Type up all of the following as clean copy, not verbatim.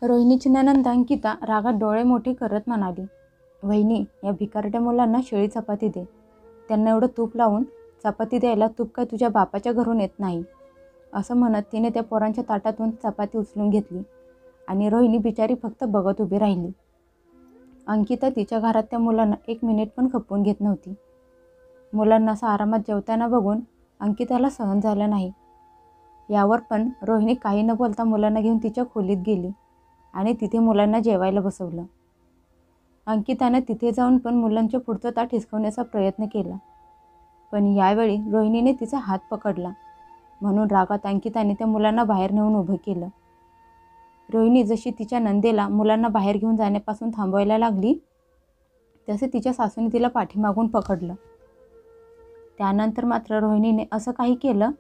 रोहिणीची नणंद अंकिता रागात डोळे मोठे करत म्हणाली, "वहिनी, या भिकारड्या मुलांना शिळी चपाती दे. त्यांना एवढं तूप लावून चपाती द्यायला तूप काय तुझ्या बापाच्या घरून येत नाही." असं म्हणत तिने त्या पोरांच्या ताटातून चपाती उचलून घेतली आणि रोहिणी बिचारी फक्त बघत उभी राहिली. अंकिता तिच्या घरात त्या मुलांना एक मिनिट पण खपवून घेत नव्हती. मुलांना असं आरामात जेवताना बघून अंकिताला सहन झालं नाही. यावर पण रोहिणी काही न बोलता मुलांना घेऊन तिच्या खोलीत गेली आणि तिथे मुलांना जेवायला बसवलं. अंकितानं तिथे जाऊन पण मुलांच्या पुढचं ताट हिसकवण्याचा प्रयत्न केला, पण यावेळी रोहिणीने तिचा हात पकडला. म्हणून रागात अंकिताने त्या मुलांना बाहेर नेऊन उभं केलं. रोहिणी जशी तिच्या नंदेला मुलांना बाहेर घेऊन जाण्यापासून थांबवायला लागली, तसे तिच्या सासूने तिला पाठीमागून पकडलं. त्यानंतर मात्र रोहिणीने असं काही केलं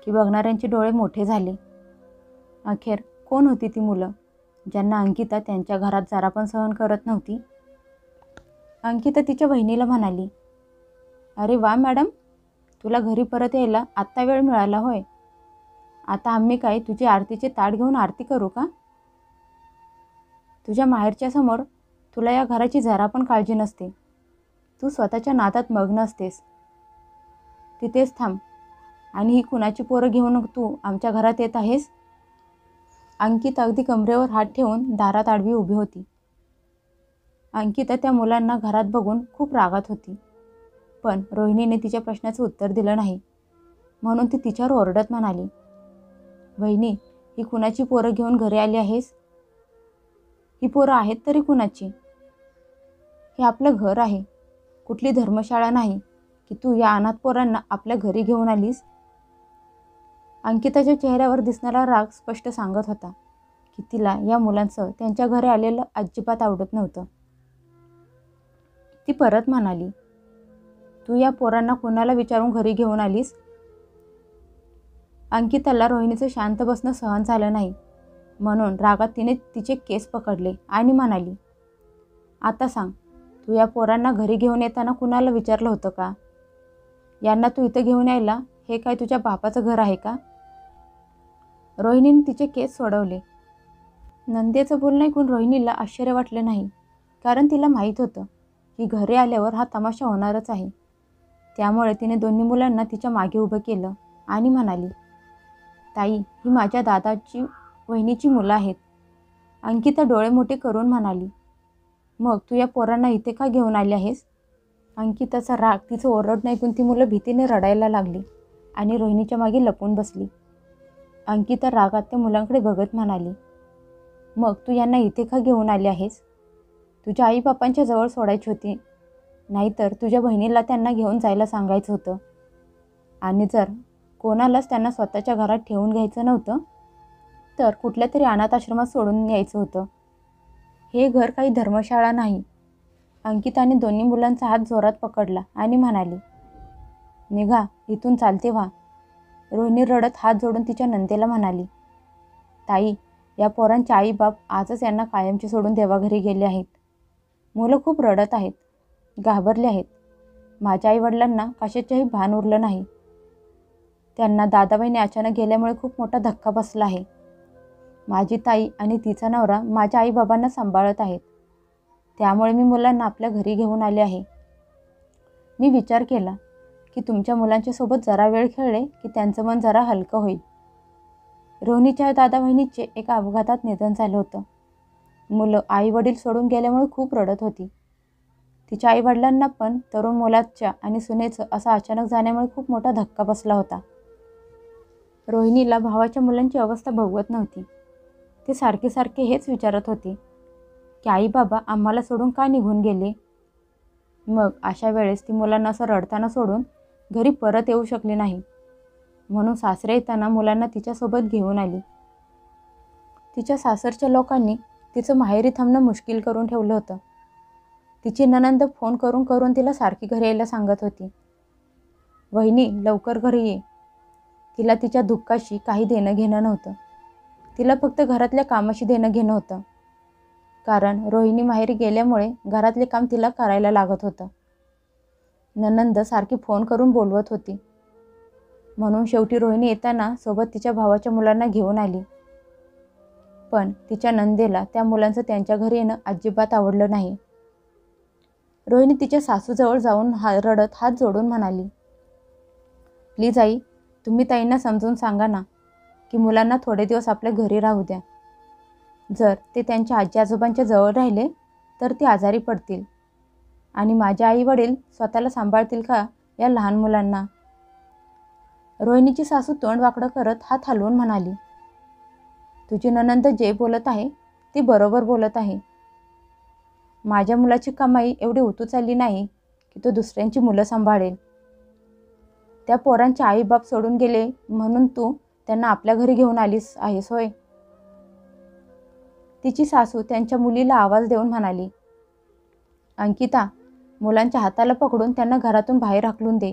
की बघणाऱ्यांचे डोळे मोठे झाले. अखेर कोण होती ती मुलं ज्यांना अंकिता त्यांच्या घरात जरा पण सहन करत नव्हती? अंकिता तिच्या बहिणीला म्हणाली, "अरे वा मॅडम, तुला घरी परत यायला आत्ता वेळ मिळाला होय. आता आम्ही काय तुझी आरतीचे ताट घेऊन आरती करू का? तुझ्या माहेरच्या समोर तुला या घराची जरा पण काळजी नसते. तू स्वतःच्या नादात मग्न असतेस. तिथेच थांब आणि ही कुणाची पोरं घेऊन तू आमच्या घरात येत आहेस?" अंकिता अगदी कमरेवर हात ठेवून दारात आडवी उभी होती. अंकिता त्या मुलांना घरात बघून खूप रागात होती, पण रोहिणीने तिच्या प्रश्नाचं उत्तर दिलं नाही. म्हणून ती तिच्यावर ओरडत म्हणाली, "वहिनी, ही कुणाची पोरं घेऊन घरी आली आहेस? ही पोरं आहेत तरी कुणाची? हे आपलं घर आहे, कुठली धर्मशाळा नाही की तू या अनाथ पोरांना आपल्या घरी घेऊन आलीस." अंकिताच्या चेहऱ्यावर दिसणारा राग स्पष्ट सांगत होता की तिला या मुलांचं त्यांच्या घरी आलेलं अजिबात आवडत नव्हतं. ती परत म्हणाली, "तू या पोरांना कुणाला विचारून घरी घेऊन आलीस?" अंकिताला रोहिणीचं शांत बसणं सहन झालं नाही, म्हणून रागात तिने तिचे केस पकडले आणि म्हणाली, "आता सांग, तू या पोरांना घरी घेऊन येताना कुणाला विचारलं होतं का? यांना तू इथं घेऊन यायला हे काय तुझ्या बापाचं घर आहे का?" रोहिणीने तिचे केस सोडवले. नंदेचं बोलणं ऐकून रोहिणीला आश्चर्य वाटलं नाही, कारण तिला माहीत होतं की घरी आल्यावर हा तमाशा होणारच आहे. त्यामुळे तिने दोन्ही मुलांना तिच्या मागे उभं केलं आणि म्हणाली, "ताई, ही माझ्या दादाची वहिनीची मुलं आहेत." अंकिता डोळे मोठे करून म्हणाली, "मग तू या पोरांना इथे का घेऊन आली आहेस?" अंकिताचा राग, तिचं ओरडणं ऐकून ती मुलं भीतीने रडायला लागली आणि रोहिणीच्या मागे लपून बसली. अंकिता रागात त्या मुलांकडे बघत म्हणाली, "मग तू यांना इथे का घेऊन आली आहेस? तुझ्या आईबापांच्या जवळ सोडायची होती, नाहीतर तुझ्या बहिणीला त्यांना घेऊन जायला सांगायचं होतं. आणि जर कोणालाच त्यांना स्वतःच्या घरात ठेवून घ्यायचं नव्हतं, तर कुठल्या तरी अनाथ आश्रमात सोडून यायचं होतं. हे घर काही धर्मशाळा नाही." अंकिताने दोन्ही मुलांचा हात जोरात पकडला आणि म्हणाली, "निघा इथून, चालते व्हा." रोहिणी रडत हात जोडून तिच्या नंदेला म्हणाली, "ताई, या पोरांचे आईबाप आजच यांना कायमचे सोडून देवाघरी गेले आहेत. मुलं खूप रडत आहेत, घाबरले आहेत. माझ्या आईवडिलांना कशाचेही भान उरलं नाही. त्यांना दादाबाईने अचानक गेल्यामुळे खूप मोठा धक्का बसला आहे. माझी ताई आणि तिचा नवरा माझ्या आईबाबांना सांभाळत आहेत. त्यामुळे मी मुलांना आपल्या घरी घेऊन आले आहे. मी विचार केला की तुमच्या मुलांच्या सोबत जरा वेळ खेळले की त्यांचं मन जरा हलकं होईल." रोहिणीच्या दादा बहिणीचे एका अपघातात निधन झालं होतं. मुलं आई वडील सोडून गेल्यामुळे खूप रडत होती. तिच्या आईवडिलांना पण तरुण मुलाच्या आणि सुनेचं असं अचानक जाण्यामुळे खूप मोठा धक्का बसला होता. रोहिणीला भावाच्या मुलांची अवस्था बघवत नव्हती. ते सारखे सारखे हेच विचारत होते की आई बाबा आम्हाला सोडून का निघून गेले? मग अशा वेळेस ती मुलांना असं रडताना सोडून घरी परत येऊ शकली नाही, म्हणून सासरे येताना मुलांना तिच्यासोबत घेऊन आली. तिच्या सासरच्या लोकांनी तिचं माहेरी थांबणं मुश्किल करून ठेवलं होतं. तिची नणंद फोन करून करून तिला सारखी घरी यायला सांगत होती, "वहिनी, लवकर घरी ये." तिला तिच्या दुःखाशी काही देणं घेणं नव्हतं. तिला फक्त घरातल्या कामाशी देणं घेणं होतं, कारण रोहिणी माहेरी गेल्यामुळे घरातले काम तिला करायला लागत होतं. नणंद सारखी फोन करून बोलवत होती, म्हणून शेवटी रोहिणी येताना सोबत तिच्या भावाच्या मुलांना घेऊन आली. पण तिच्या नंदेला त्या मुलांचं त्यांच्या घरी येणं अजिबात आवडलं नाही. रोहिणी तिच्या सासूजवळ जाऊन रडत हात जोडून म्हणाली, प्लीज आई, तुम्ही ताईंना समजून सांगा ना की मुलांना थोडे दिवस आपल्या घरी राहू द्या. जर ते त्यांच्या आजी आजोबांच्या जवळ राहिले तर ते आजारी पडतील आणि माझे आई वडील स्वतःला सांभाळतील का या लहान मुलांना? रोहिणीची सासू तोंड वाकडं करत हात हलवून म्हणाली, तुझी नणंद जे बोलत आहे ती बरोबर बोलत आहे. माझ्या मुलाची कमाई एवढी उतू चालली नाही की तो दुसऱ्यांची मुलं सांभाळेल. त्या पोरांचे आईबाप सोडून गेले म्हणून तू त्यांना आपल्या घरी घेऊन आलीस आहेस होय? तिची सासू त्यांच्या मुलीला आवाज देऊन म्हणाली, अंकिता, मुलांच्या हाताला पकडून त्यांना घरातून बाहेर हाकलून दे.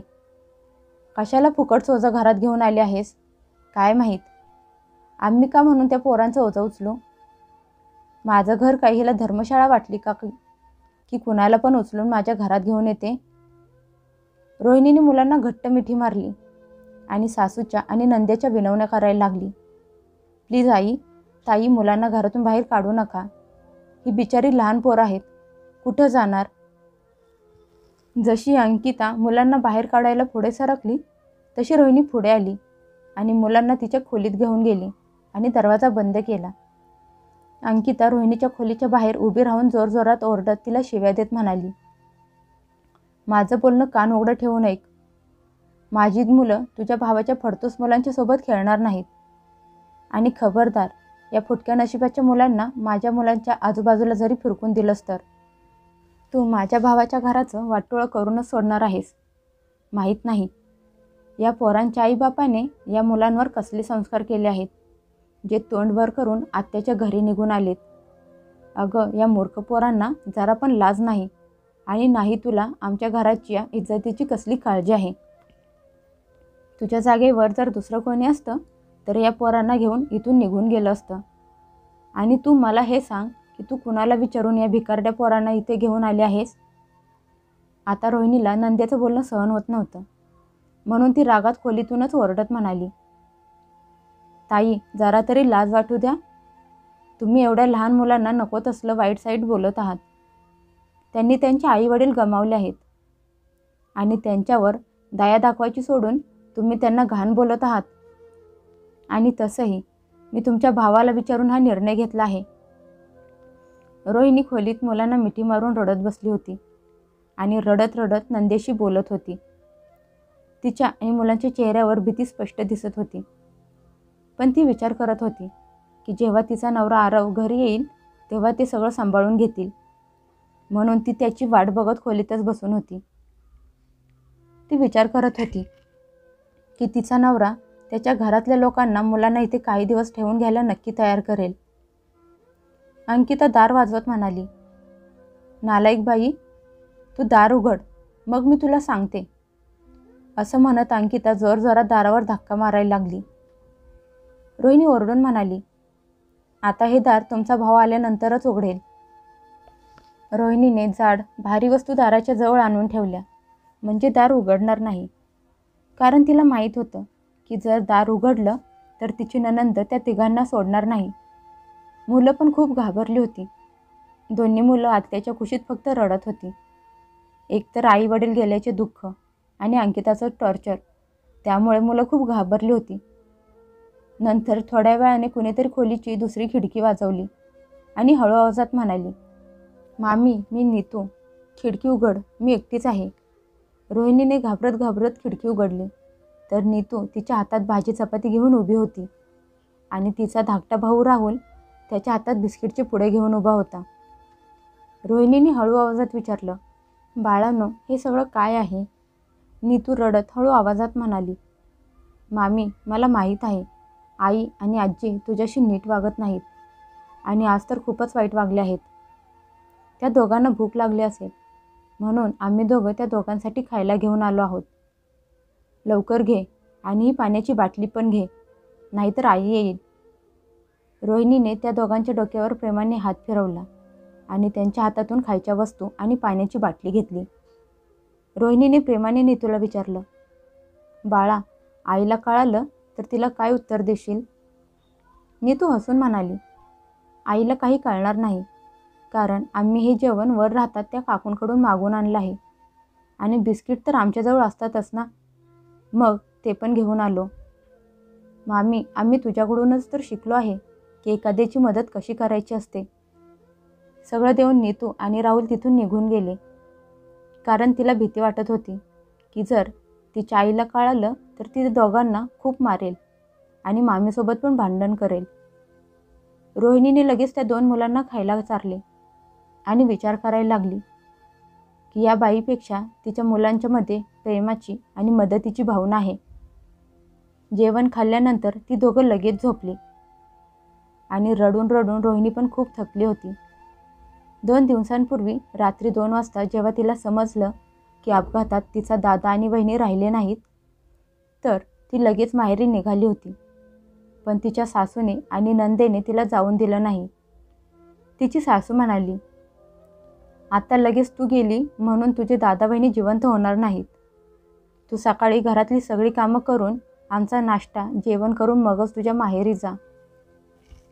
कशाला फुकट ओझं घरात घेऊन आले आहेस? काय माहीत आम्ही का म्हणून त्या पोरांचं ओझं उचलू? माझं घर काही हिला धर्मशाळा वाटली का की कुणाला पण उचलून माझ्या घरात घेऊन येते? रोहिणीने मुलांना घट्ट मिठी मारली आणि सासूच्या आणि नंद्याच्या विनवण्या करायला लागली. प्लीज आई, ताई, मुलांना घरातून बाहेर काढू नका. ही बिचारी लहान पोरं आहेत, कुठं जाणार? जशी अंकिता मुलांना बाहेर काढायला पुढे सरकली तशी रोहिणी पुढे आली आणि मुलांना तिच्या खोलीत घेऊन गेली आणि दरवाजा बंद केला. अंकिता रोहिणीच्या खोलीच्या बाहेर उभी राहून जोरजोरात ओरडत तिला शिव्या देत म्हणाली, माझं बोलणं कान उघडं ठेवून ऐक. माझी मुलं तुझ्या भावाच्या फडतूस मुलांच्या सोबत खेळणार नाहीत आणि खबरदार, या फुटक्या नशिबाच्या मुलांना माझ्या मुलांच्या आजूबाजूला जरी फिरकून दिलंस तर तू माझ्या भावाच्या घराचं वाटोळं करूनच सोडणार आहेस. माहीत नाही या पोरांच्या आईबापाने या मुलांवर कसले संस्कार केले आहेत, जे तोंडवर करून आत्याच्या घरी निघून आलेत. अगं, या मूर्ख पोरांना जरा पण लाज नाही आणि नाही तुला आमच्या घराची इज्जतीची कसली काळजी आहे. तुझ्या जागेवर जर दुसरं कोणी असतं तर या पोरांना घेऊन इथून निघून गेलं असतं. आणि तू मला हे सांग की तू कुणाला विचारून या भिकारड्या पोरांना इथे घेऊन आले आहेस? आता रोहिणीला नंद्याचं बोलणं सहन होत नव्हतं म्हणून ती रागात खोलीतूनच ओरडत म्हणाली, ताई, जरा तरी लाज वाटू द्या. तुम्ही एवढ्या लहान मुलांना नको तसलं वाईट साईट बोलत आहात. त्यांनी त्यांचे आई वडील गमावले आहेत आणि त्यांच्यावर दया दाखवायची सोडून तुम्ही त्यांना घाण बोलत आहात. आणि तसंही मी तुमच्या भावाला विचारून हा निर्णय घेतला आहे. रोहिणी खोलीत मुलांना मिठी मारून रडत बसली होती आणि रडत रडत नंदेशी बोलत होती. तिच्या आणि मुलांच्या चेहऱ्यावर भीती स्पष्ट दिसत होती. पण ती विचार करत होती की जेव्हा तिचा नवरा आरव घरी येईल तेव्हा ते सगळं सांभाळून घेतील, म्हणून ती त्याची वाट बघत खोलीतच बसून होती. ती विचार करत होती की तिचा नवरा त्याच्या घरातल्या लोकांना मुलांना इथे काही दिवस ठेवून घ्यायला नक्की तयार करेल. अंकिता दार वाजवत म्हणाली, नालायक बाई, तू दार उघड, मग मी तुला सांगते. असं म्हणत अंकिता जोरजोरात दारावर धक्का मारायला लागली. रोहिणी ओरडून म्हणाली, आता हे दार तुमचा भाव आल्यानंतरच उघडेल. रोहिणीने जाड भारी वस्तू दाराच्या जवळ आणून ठेवल्या म्हणजे दार उघडणार नाही, कारण तिला माहीत होतं की जर दार उघडलं तर तिची नणंद त्या तिघांना सोडणार नाही. मुलं पण खूप घाबरली होती. दोन्ही मुलं आत्याच्या कुशीत फक्त रडत होती. एकतर आई वडील गेल्याचे दुःख आणि अंकिताचं टॉर्चर, त्यामुळे मुलं खूप घाबरली होती. नंतर थोड्या वेळाने कुणीतरी खोलीची दुसरी खिडकी वाजवली आणि हळू आवाजात म्हणाली, मामी, मी नीतू, खिडकी उघड, मी एकटीच आहे. रोहिणीने घाबरत घाबरत खिडकी उघडली तर नीतू तिच्या हातात भाजी चपाती घेऊन उभी होती आणि तिचा धाकटा भाऊ राहुल त्याच्या हातात बिस्किटचे पुडे घेऊन उभा होता. रोहिणीने हळू आवाजात विचारलं, बाळांनो, हे सगळं काय आहे? नीतू रडत हळू आवाजात म्हणाली, मामी, मला माहीत आहे आई आणि आजी तुझ्याशी नीट वागत नाहीत आणि आज तर खूपच वाईट वागले आहेत. त्या दोघांना भूक लागली असेल म्हणून आम्ही दोघं त्या दोघांसाठी खायला घेऊन आलो आहोत. लवकर घे आणि ही पाण्याची बाटली पण घे, नाहीतर आई येईल. रोहिणीने त्या दोघांच्या डोक्यावर प्रेमाने हात फिरवला आणि त्यांच्या हातातून खायच्या वस्तू आणि पाण्याची बाटली घेतली. रोहिणीने प्रेमाने नीतूला विचारलं, बाळा, आईला कळालं तर तिला काय उत्तर देशील? नीतू हसून म्हणाली, आईला काही कळणार नाही, कारण आम्ही हे जेवण वर राहतात त्या काकूंकडून मागून आणलं आहे. आणि बिस्किट तर आमच्याजवळ असतातच ना, मग ते पण घेऊन आलो. मामी, आम्ही तुझ्याकडूनच तर शिकलो आहे की एखाद्याची मदत कशी करायची असते. सगळं देऊन नीतू आणि राहुल तिथून निघून गेले, कारण तिला भीती वाटत होती की जर तिच्या आईला कळालं तर ती दोघांना खूप मारेल आणि मामीसोबत पण भांडण करेल. रोहिणीने लगेच त्या 2 मुलांना खायला चारले आणि विचार करायला लागली की या बाईपेक्षा तिच्या मुलांच्या मध्ये प्रेमाची आणि मदतीची भावना आहे. जेवण खाल्ल्यानंतर ती दोघं लगेच झोपली आणि रडून रडून रोहिणी पण खूप थकली होती. 2 दिवसांपूर्वी रात्री 2 वाजता जेव्हा तिला समजलं की अपघातात तिचा दादा आणि वहिनी राहिले नाहीत, तर ती लगेच माहेरी निघाली होती. पण तिच्या सासूने आणि नंदेने तिला जाऊन दिलं नाही. तिची सासू म्हणाली, आता लगेच तू गेली म्हणून तुझे दादा बहिणी जिवंत होणार नाहीत. तू सकाळी घरातली सगळी कामं करून, आमचा नाश्ता जेवण करून मगच तुझ्या माहेरी जा.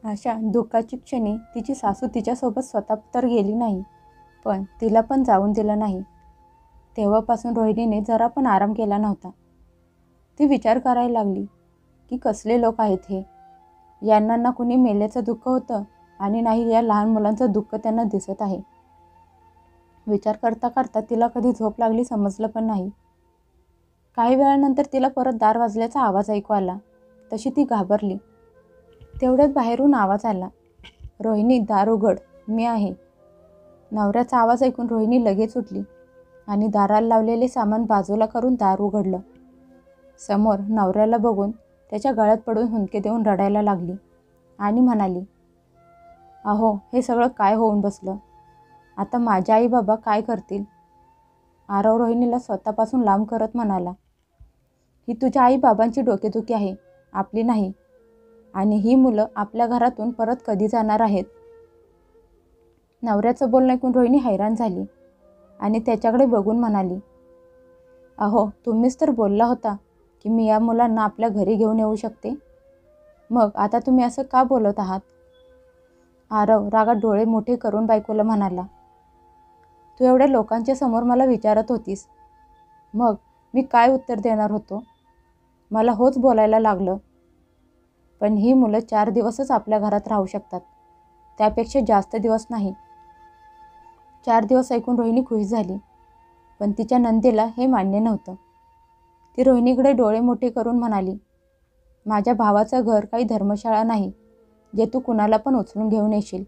अशा दुःखाची क्षणी तिची सासू तिच्यासोबत स्वतः तर गेली नाही, पण तिला पण जाऊन दिलं नाही. तेव्हापासून रोहिणीने जरा पण आराम केला नव्हता. ती विचार करायला लागली की कसले लोक आहेत हे. यांना ना कुणी मेल्याचं दुःख होतं आणि नाही या लहान मुलांचं दुःख त्यांना दिसत आहे. विचार करता करता तिला कधी झोप लागली समजलं पण नाही. काही वेळानंतर तिला परत दार वाजल्याचा आवाज ऐकू आला. तशी ती घाबरली. तेवढ्यात बाहेरून आवाज आला, रोहिणी दार उघड, मी आहे. नवऱ्याचा आवाज ऐकून रोहिणी लगेच उठली आणि दाराला लावलेले सामान बाजूला करून दार उघडलं. समोर नवऱ्याला बघून त्याच्या गळ्यात पडून हुंदके देऊन रडायला लागली आणि म्हणाली, अहो हे सगळं काय होऊन बसलं. आता माझे आई बाबा काय करतील. आरव रोहिणीला स्वतःपासून लांब करत म्हणाला, ही तुझ्या आई बाबांची डोकेदुखी आहे, आपली नाही. आणि ही मुलं आपल्या घरातून परत कधी जाणार आहेत. नवऱ्याचं बोलणं ऐकून रोहिणी हैराण झाली आणि त्याच्याकडे बघून म्हणाली, अहो तुम्हीच तर बोलला होता की मी या मुलांना आपल्या घरी घेऊन येऊ शकते. मग आता तुम्ही असं का बोलत आहात. आरव रागात डोळे मोठे करून बायकोला म्हणाला, तू एवढ्या लोकांच्या समोर मला विचारत होतीस, मग मी काय उत्तर देणार होतो. मला होच बोलायला लागलं. पण ही मुलं 4 दिवसच आपल्या घरात राहू शकतात, त्यापेक्षा जास्त दिवस नाही. 4 दिवस ऐकून रोहिणी खुश झाली, पण तिच्या नंदेला हे मान्य नव्हतं. ती रोहिणीकडे डोळे मोठे करून म्हणाली, माझ्या भावाचं घर काही धर्मशाळा नाही जे तू कुणाला पण उचलून घेऊन येशील.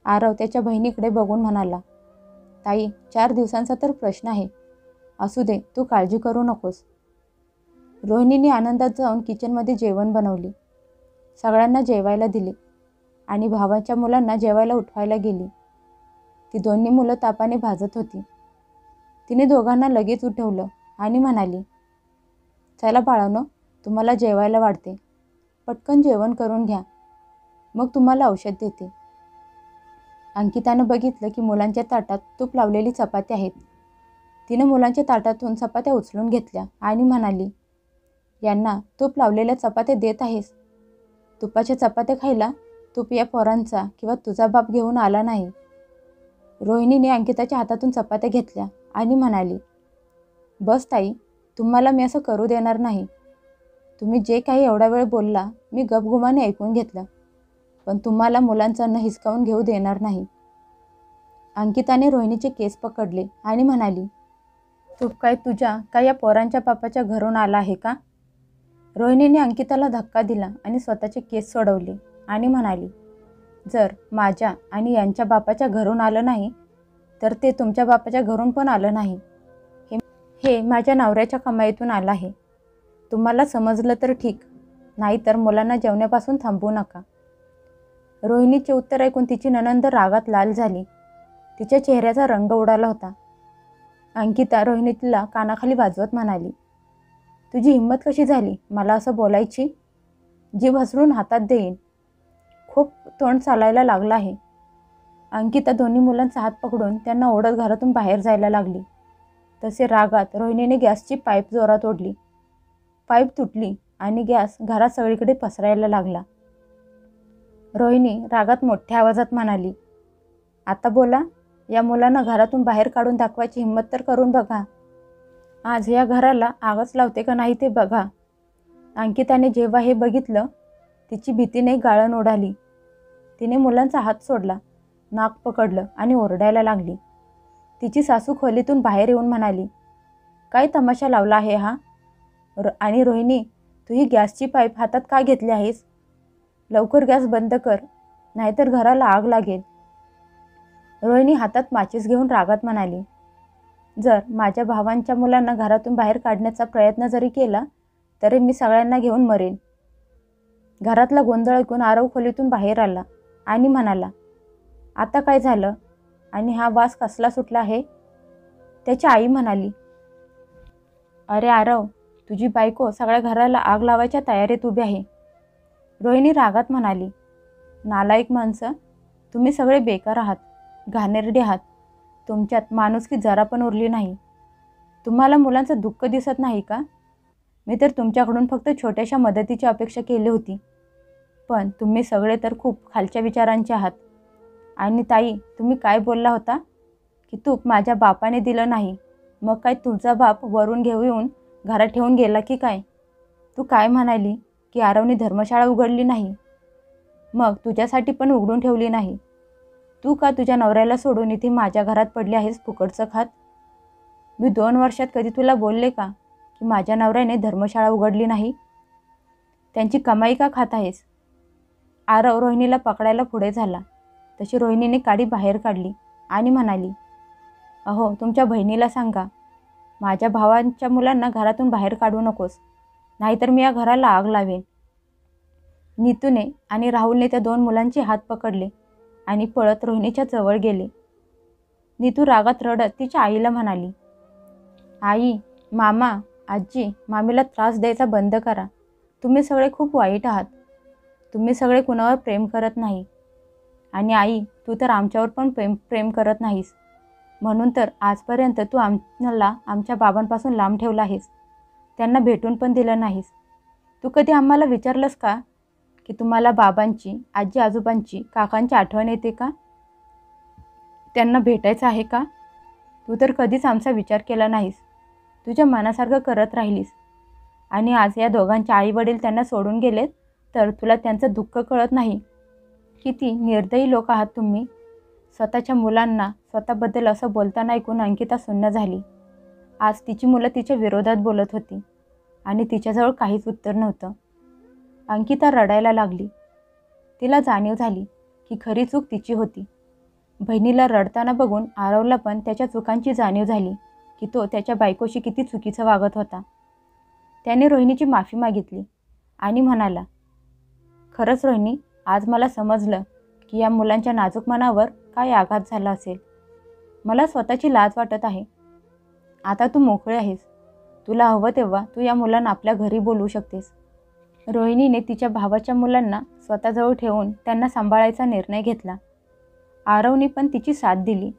आरव त्याच्या बहिणीकडे बघून म्हणाला, ताई 4 दिवसांचा तर प्रश्न आहे, असू दे, तू काळजी करू नकोस. रोहिणीने आनंदात जाऊन किचनमध्ये जेवण बनवले, सगळ्यांना जेवायला दिले आणि भावाच्या मुलांना जेवायला उठवायला गेली. ती दोन्ही मुलं तापाने भाजत होती. तिने दोघांना लगेच उठवलं आणि म्हणाली, चला बाळांनो, तुम्हाला जेवायला वाढते, पटकन जेवण करून घ्या, मग तुम्हाला औषध देते. अंकितानं बघितलं की मुलांच्या ताटात तूप लावलेली चपाती आहेत. तिनं मुलांच्या ताटातून चपात्या उचलून घेतल्या आणि म्हणाली, यांना तूप लावलेल्या चपात्या देत आहेस. तुपाच्या चपात्या खायला तूप या पोरांचा किंवा तुझा बाप घेऊन आला नाही. रोहिणीने अंकिताच्या हातातून चपात्या घेतल्या आणि म्हणाली, बस ताई, तुम्हाला मी असं करू देणार नाही. तुम्ही जे काही एवढा वेळ बोलला मी गपगुमाने ऐकून घेतलं, पण तुम्हाला मुलांचं अन्न हिसकावून घेऊ देणार नाही. अंकिताने रोहिणीचे केस पकडले आणि म्हणाली, तूप काय तुझ्या का या पोरांच्या बापाच्या घरून आला आहे का. रोहिणीने अंकिताला धक्का दिला आणि स्वतःचे केस सोडवले आणि म्हणाली, जर माझ्या आणि यांच्या बापाच्या घरून आलं नाही तर ते तुमच्या बापाच्या घरून पण आलं नाही. हे माझ्या नवऱ्याच्या कमाईतून आलं आहे. तुम्हाला समजलं तर ठीक, नाहीतर मुलांना जेवण्यापासून थांबवू नका. रोहिणीचे उत्तर ऐकून तिची नणंद रागात लाल झाली. तिच्या चेहऱ्याचा रंग उडाला होता. अंकिता रोहिणीला कानाखाली वाजवत म्हणाली, तुझी हिंमत कशी झाली मला असं बोलायची. जीभ हसरून हातात देईन. खूप तोंड चालायला लागलं आहे. अंकिता दोन्ही मुलांचा हात पकडून त्यांना ओढत घरातून बाहेर जायला लागली. तसे रागात रोहिणीने गॅसची पाईप जोरात ओढली. पाईप तुटली आणि गॅस घरात सगळीकडे पसरायला लागला. रोहिणी रागात मोठ्या आवाजात म्हणाली, आता बोला, या मुलांना घरातून बाहेर काढून दाखवायची हिंमत तर करून बघा. आज या घराला आगच लावते का नाही ते बघा. अंकिताने जेव्हा हे बघितलं, तिची भीतीने गाळण उडाली. तिने मुलांचा हात सोडला, नाक पकडलं आणि ओरडायला लागली. तिची सासू खोलीतून बाहेर येऊन म्हणाली, काय तमाशा लावला आहे हा? आणि रोहिणी, तू ही गॅसची पाईप हातात का घेतली आहेस? लवकर गॅस बंद कर, नाहीतर घराला आग लागेल. रोहिणी हातात माचीस घेऊन रागात म्हणाली, जर माझ्या भावांच्या मुलांना घरातून बाहेर काढण्याचा प्रयत्न जरी केला तरी मी सगळ्यांना घेऊन मरेन. घरातला गोंधळ ऐकून आरव खोलीतून बाहेर आला आणि म्हणाला, आता काय झालं आणि हा वास कसला सुटला आहे? त्याची आई म्हणाली, अरे आरव, तुझी बायको सगळ्या घराला आग लावायच्या तयारीत उभी आहे. रोहिणी रागात म्हणाली, नालायक माणसं, तुम्ही सगळे बेकार आहात, घाणेरडे आहात. तुमच्यात माणुसकी जरा पण उरली नाही. तुम्हाला मुलांचं दुःख दिसत नाही का? मी तर तुमच्याकडून फक्त छोट्याशा मदतीची अपेक्षा केली होती, पण तुम्ही सगळे तर खूप खालच्या विचारांचे आहात. आणि ताई, तुम्ही काय बोलला होता की तूप माझ्या बापाने दिलं नाही, मग काय तुझा बाप वरून येऊन घरात ठेवून गेला की काय? तू काय म्हणाली की आरवने धर्मशाळा उघडली नाही, मग तुझ्यासाठी पण उघडून ठेवली नाही. तू का तुझ्या नवऱ्याला सोडून इथे माझ्या घरात पडली आहेस फुकटचं खात? मी 2 वर्षात कधी तुला बोलले का की माझ्या नवऱ्याने धर्मशाळा उघडली नाही? त्यांची कमाई का खात आहेस? आरव रोहिणीला पकडायला पुढे झाला, तशी रोहिणीने काडी बाहेर काढली आणि म्हणाली, अहो, तुमच्या बहिणीला सांगा, माझ्या भावांच्या मुलांना घरातून बाहेर काढू नकोस, नाहीतर मी या घराला आग लावेन. नीतूने आणि राहुलने त्या 2 मुलांचे हात पकडले आणि पळत रोहिणीच्या जवळ गेले. नीतू रागात रडत तिच्या आईला म्हणाली, आई, मामा, आजी, मामीला त्रास द्यायचा बंद करा. तुम्ही सगळे खूप वाईट आहात. तुम्ही सगळे कुणावर प्रेम करत नाही. आणि आई, तू तर आमच्यावर पण प्रेम करत नाहीस. म्हणून तर आजपर्यंत तू आम्हाला आमच्या बाबांपासून लांब ठेवला आहेस. त्यांना भेटून पण दिलं नाहीस. तू कधी आम्हाला विचारलंस का की तुम्हाला बाबांची, आजी आजोबांची, काकांची आठवण येते का? त्यांना भेटायचं आहे का? तू तर कधीच आमचा विचार केला नाहीस. तुझ्या मनासारखं करत राहिलीस. आणि आज या दोघांचे आई वडील त्यांना सोडून गेलेत तर तुला त्यांचं दुःख कळत नाही. किती निर्दयी लोक आहात तुम्ही. स्वतःच्या मुलांना स्वतःबद्दल असं बोलताना ऐकून अंकिता सुन्न झाली. आज तिची मुलं तिच्या विरोधात बोलत होती आणि तिच्याजवळ काहीच उत्तर नव्हतं. अंकिता रडायला लागली. तिला जाणीव झाली की खरी चूक तिची होती. बहिणीला रडताना बघून आरवला पण त्याच्या चुकांची जाणीव झाली की तो त्याच्या बायकोशी किती चुकीचं वागत होता. त्याने रोहिणीची माफी मागितली आणि म्हणाला, खरंच रोहिणी, आज मला समजलं की या मुलांच्या नाजूक मनावर काय आघात झाला असेल. मला स्वतःची लाज वाटत आहे. आता तू मोकळे आहेस. तुला हवं तेव्हा तू या मुलांना आपल्या घरी बोलवू शकतेस. रोहिणीने तिच्या भावाच्या मुलांना स्वतःजवळ ठेवून त्यांना सांभाळायचा निर्णय घेतला. आरवने पण तिची साथ दिली.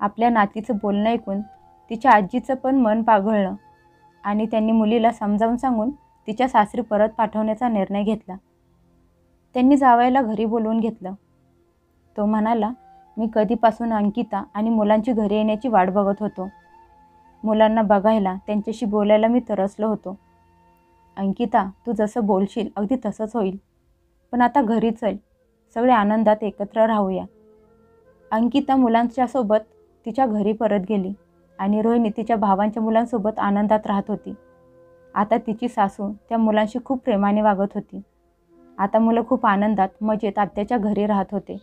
आपल्या नातीचं बोलणं ऐकून तिच्या आजीचं पण मन पाघळलं आणि त्यांनी मुलीला समजावून सांगून तिच्या सासरी परत पाठवण्याचा निर्णय घेतला. त्यांनी जावयाला घरी बोलवून घेतलं. तो म्हणाला, मी कधीपासून अंकिता आणि मुलांची घरी येण्याची वाट बघत होतो. मुलांना बघायला, त्यांच्याशी बोलायला मी तरसलो होतो. अंकिता, तू जसं बोलशील अगदी तसंच होईल. पण आता घरी चल, सगळे आनंदात एकत्र राहूया. अंकिता मुलांच्या सोबत तिच्या घरी परत गेली आणि रोहिणी तिच्या भावांच्या मुलांसोबत आनंदात राहत होती. आता तिची सासू त्या मुलांशी खूप प्रेमाने वागत होती. आता मुलं खूप आनंदात मजेत आत्याच्या घरी राहत होते.